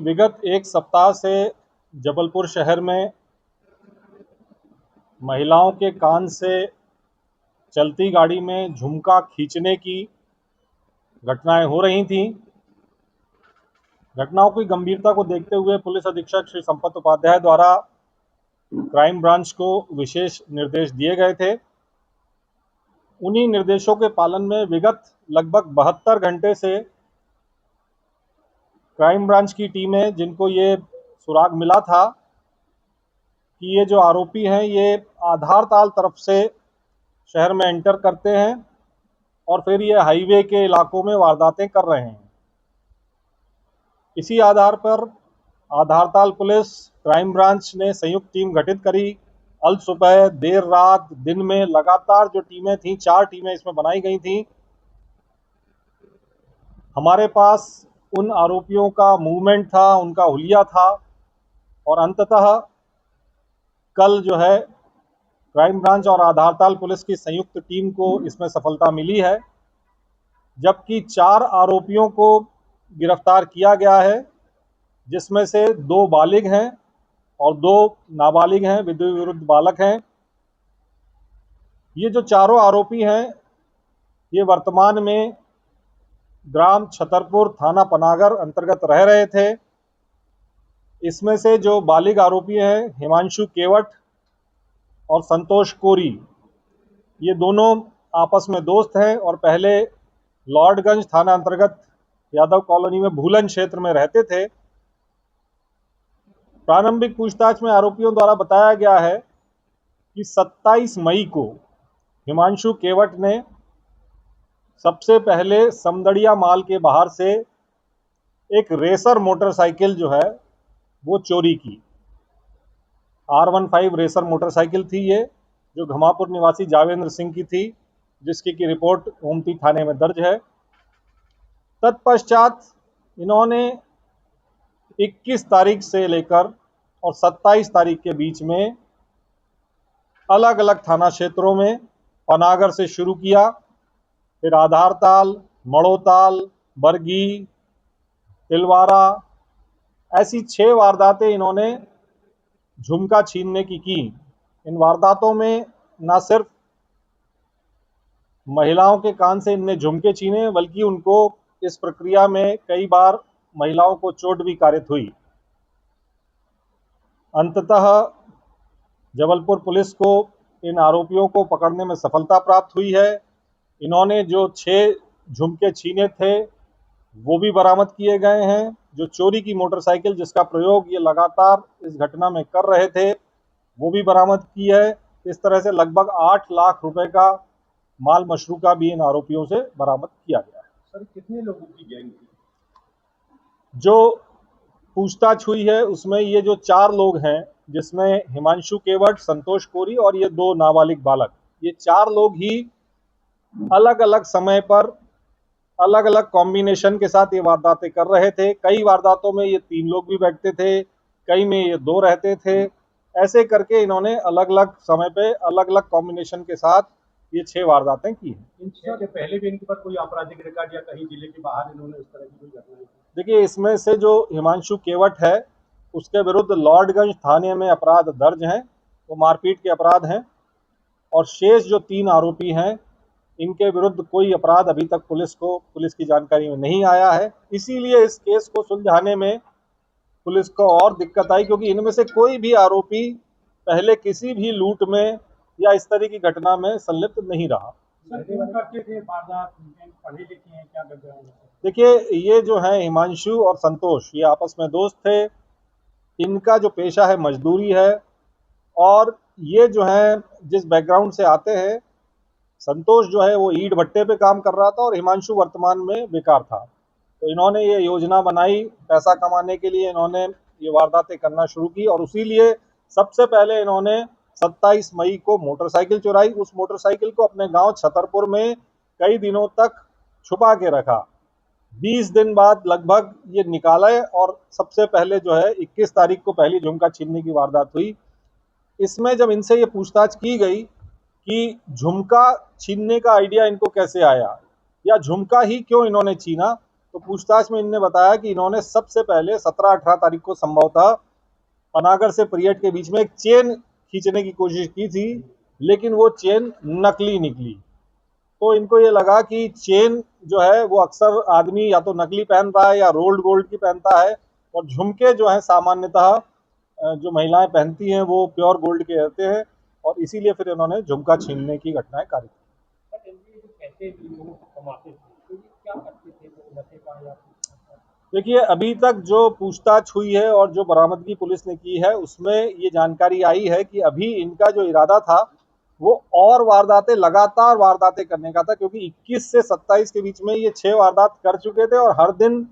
विगत एक सप्ताह से जबलपुर शहर में महिलाओं के कान से चलती गाड़ी में झुमका खींचने की घटनाएं हो रही थीं। घटनाओं की गंभीरता को देखते हुए पुलिस अधीक्षक श्री संपत उपाध्याय द्वारा क्राइम ब्रांच को विशेष निर्देश दिए गए थे। उन्हीं निर्देशों के पालन में विगत लगभग 72 घंटे से क्राइम ब्रांच की टीमें, जिनको ये सुराग मिला था कि ये जो आरोपी हैं ये आधारताल तरफ से शहर में एंटर करते हैं और फिर ये हाईवे के इलाकों में वारदातें कर रहे हैं। इसी आधार पर आधारताल पुलिस क्राइम ब्रांच ने संयुक्त टीम गठित करी। अल सुबह, देर रात, दिन में लगातार जो टीमें थीं, 4 टीमें इसमें बनाई गई थीं। हमारे पास उन आरोपियों का मूवमेंट था, उनका हुलिया था और अंततः कल जो है क्राइम ब्रांच और आधारताल पुलिस की संयुक्त टीम को इसमें सफलता मिली है, जबकि 4 आरोपियों को गिरफ्तार किया गया है, जिसमें से 2 बालिग हैं और 2 नाबालिग हैं, विधि विरुद्ध बालक हैं। ये जो चारों आरोपी हैं ये वर्तमान में ग्राम छतरपुर, थाना पनागर अंतर्गत रह रहे थे। इसमें से जो बालिग आरोपी हैं हिमांशु केवट और संतोष कोरी, ये दोनों आपस में दोस्त हैं और पहले लॉर्डगंज थाना अंतर्गत यादव कॉलोनी में भूलन क्षेत्र में रहते थे। प्रारंभिक पूछताछ में आरोपियों द्वारा बताया गया है कि 27 मई को हिमांशु केवट ने सबसे पहले समदड़िया माल के बाहर से एक रेसर मोटरसाइकिल जो है वो चोरी की। R15 रेसर मोटरसाइकिल थी ये, जो घमापुर निवासी जावेंद्र सिंह की थी, जिसकी की रिपोर्ट ओमती थाने में दर्ज है। तत्पश्चात इन्होंने 21 तारीख से लेकर और 27 तारीख के बीच में अलग अलग थाना क्षेत्रों में पनागर से शुरू किया, फिर आधारताल, मड़ोताल, बरगी, तिलवारा, ऐसी 6 वारदातें इन्होंने झुमका छीनने की। इन वारदातों में न सिर्फ महिलाओं के कान से इनने झुमके छीने, बल्कि उनको इस प्रक्रिया में कई बार महिलाओं को चोट भी कारित हुई। अंततः जबलपुर पुलिस को इन आरोपियों को पकड़ने में सफलता प्राप्त हुई है। इन्होंने जो 6 झुमके छीने थे वो भी बरामद किए गए हैं। जो चोरी की मोटरसाइकिल जिसका प्रयोग ये लगातार इस घटना में कर रहे थे वो भी बरामद की है। इस तरह से लगभग 8 लाख रुपए का माल मशरूका भी इन आरोपियों से बरामद किया गया है। सर, कितने लोगों की गैंग थी? जो पूछताछ हुई है उसमें ये जो 4 लोग हैं, जिसमें हिमांशु केवट, संतोष कोरी और ये 2 नाबालिग बालक, ये 4 लोग ही अलग अलग समय पर अलग अलग कॉम्बिनेशन के साथ ये वारदातें कर रहे थे। कई वारदातों में ये 3 लोग भी बैठते थे, कई में ये 2 रहते थे। ऐसे करके इन्होंने अलग अलग समय पे अलग अलग कॉम्बिनेशन के साथ ये 6 वारदातें की हैं। इन 6 के पहले भी इनके पर कोई आपराधिक रिकॉर्ड या कहीं जिले के बाहर इन्होंने इस तरह की कोई घटना? देखिए, इसमें से जो हिमांशु केवट है उसके विरुद्ध लॉर्डगंज थाने में अपराध दर्ज हैं, वो मारपीट के अपराध हैं, और शेष जो 3 आरोपी हैं इनके विरुद्ध कोई अपराध अभी तक पुलिस की जानकारी में नहीं आया है। इसीलिए इस केस को सुलझाने में पुलिस को और दिक्कत आई, क्योंकि इनमें से कोई भी आरोपी पहले किसी भी लूट में या इस तरह की घटना में संलिप्त नहीं रहा। देखिए, ये जो है हिमांशु और संतोष, ये आपस में दोस्त थे। इनका जो पेशा है मजदूरी है, और ये जो है जिस बैकग्राउंड से आते हैं, संतोष जो है वो ईंट भट्टे पे काम कर रहा था और हिमांशु वर्तमान में बेकार था। तो इन्होंने ये योजना बनाई, पैसा कमाने के लिए इन्होंने ये वारदातें करना शुरू की, और उसीलिए सबसे पहले इन्होंने 27 मई को मोटरसाइकिल चुराई। उस मोटरसाइकिल को अपने गांव छतरपुर में कई दिनों तक छुपा के रखा। 20 दिन बाद लगभग ये निकाले, और सबसे पहले जो है 21 तारीख को पहली झुमका छीनने की वारदात हुई। इसमें जब इनसे ये पूछताछ की गई कि झुमका छीनने का आइडिया इनको कैसे आया या झुमका ही क्यों इन्होंने छीना, तो पूछताछ में इन्होंने बताया कि इन्होंने सबसे पहले 17-18 तारीख को संभवतः पनागर से परियट के बीच में एक चेन खींचने की कोशिश की थी, लेकिन वो चेन नकली निकली। तो इनको ये लगा कि चेन जो है वो अक्सर आदमी या तो नकली पहन रहा है या रोल्ड गोल्ड की पहनता है, और झुमके जो है सामान्यतः जो महिलाएं पहनती हैं वो प्योर गोल्ड के रहते हैं, और इसीलिए फिर इन्होंने झुमका छीनने की घटनाएं कारित की। पैसे लोग कमाते थे तो ये क्या करते थे, वो नशे का या देखिए, अभी तक जो पूछताछ हुई है और जो बरामदगी पुलिस ने की है उसमें ये जानकारी आई है कि अभी इनका जो इरादा था वो और वारदातें, लगातार वारदातें करने का था, क्योंकि 21 से 27 के बीच में ये 6 वारदात कर चुके थे और हर दिन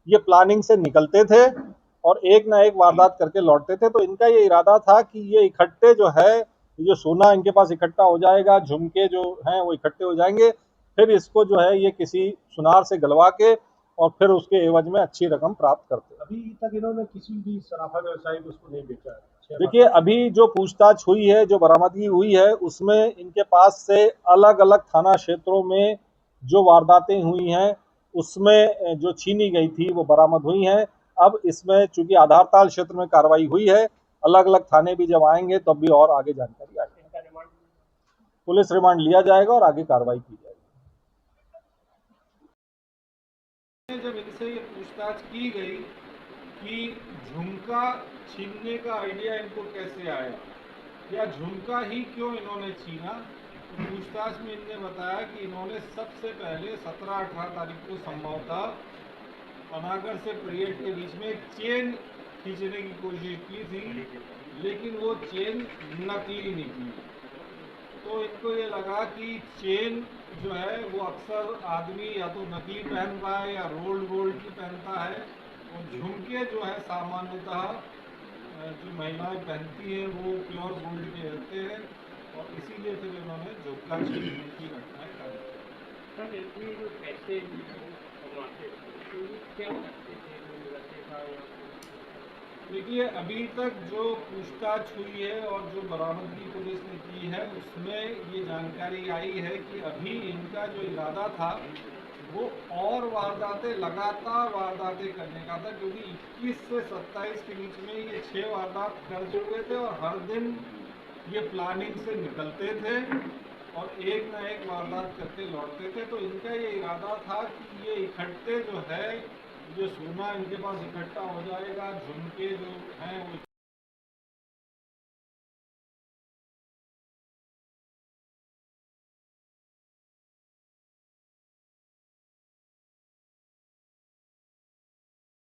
ये प्लानिंग से निकलते थे और एक ना एक वारदात करके लौटते थे। तो इनका ये इरादा था कि ये इकट्ठे जो है, ये जो सोना इनके पास इकट्ठा हो जाएगा, झुमके जो हैं वो इकट्ठे हो जाएंगे, फिर इसको जो है ये किसी सुनार से गलवा के और फिर उसके एवज में अच्छी रकम प्राप्त करते हैं। अभी तक इन्होंने किसी भी सराफा व्यवसायी को उसको नहीं बेचा है? देखिए, अभी जो पूछताछ हुई है, जो बरामदगी हुई है, उसमें इनके पास से अलग अलग थाना क्षेत्रों में जो वारदातें हुई हैं उसमें जो छीनी गई थी वो बरामद हुई हैं। अब इसमें चूंकि आधारताल क्षेत्र में कार्रवाई हुई है, अलग अलग थाने भी जब आएंगे तब भी और आगे जानकारी आएगी। पुलिस रिमांड लिया जाएगा और आगे कार्रवाई की जाएगी। जब इनसे ये पूछताछ की गई कि झुमका छीनने का आइडिया इनको कैसे आया या झुमका ही क्यों इन्होंने छीना, तो पूछताछ में इनने बताया कि इन्होंने सबसे पहले 17-18 तारीख को संभवतः पनागर से परियट के बीच में एक चेन खींचने की कोशिश की थी, लेकिन वो चेन नकली निकली। तो इनको ये लगा कि चेन जो है वो अक्सर आदमी या तो नकली पहन रहा है या रोल्ड गोल्ड की पहनता है, और झुमके जो है सामान्यतः जो महिलाएं पहनती हैं वो प्योर गोल्ड के रहते हैं, और इसीलिए फिर इन्होंने झुमका छीनने की घटनाएं कर दी। सर ये जो पैसे कमाते थे तो ये क्या करते थे, नशे का या देखिए, अभी तक जो पूछताछ हुई है और जो बरामदगी पुलिस ने की है उसमें ये जानकारी आई है कि अभी इनका जो इरादा था वो और वारदातें, लगातार वारदातें करने का था, क्योंकि 21 से 27 के बीच में ये 6 वारदात कर चुके थे और हर दिन ये प्लानिंग से निकलते थे और एक ना एक वारदात करके लौटते थे। तो इनका ये इरादा था कि ये इकट्ठे जो है, जो सोना इनके पास इकट्ठा हो जाएगा, झुमके जो हैं वो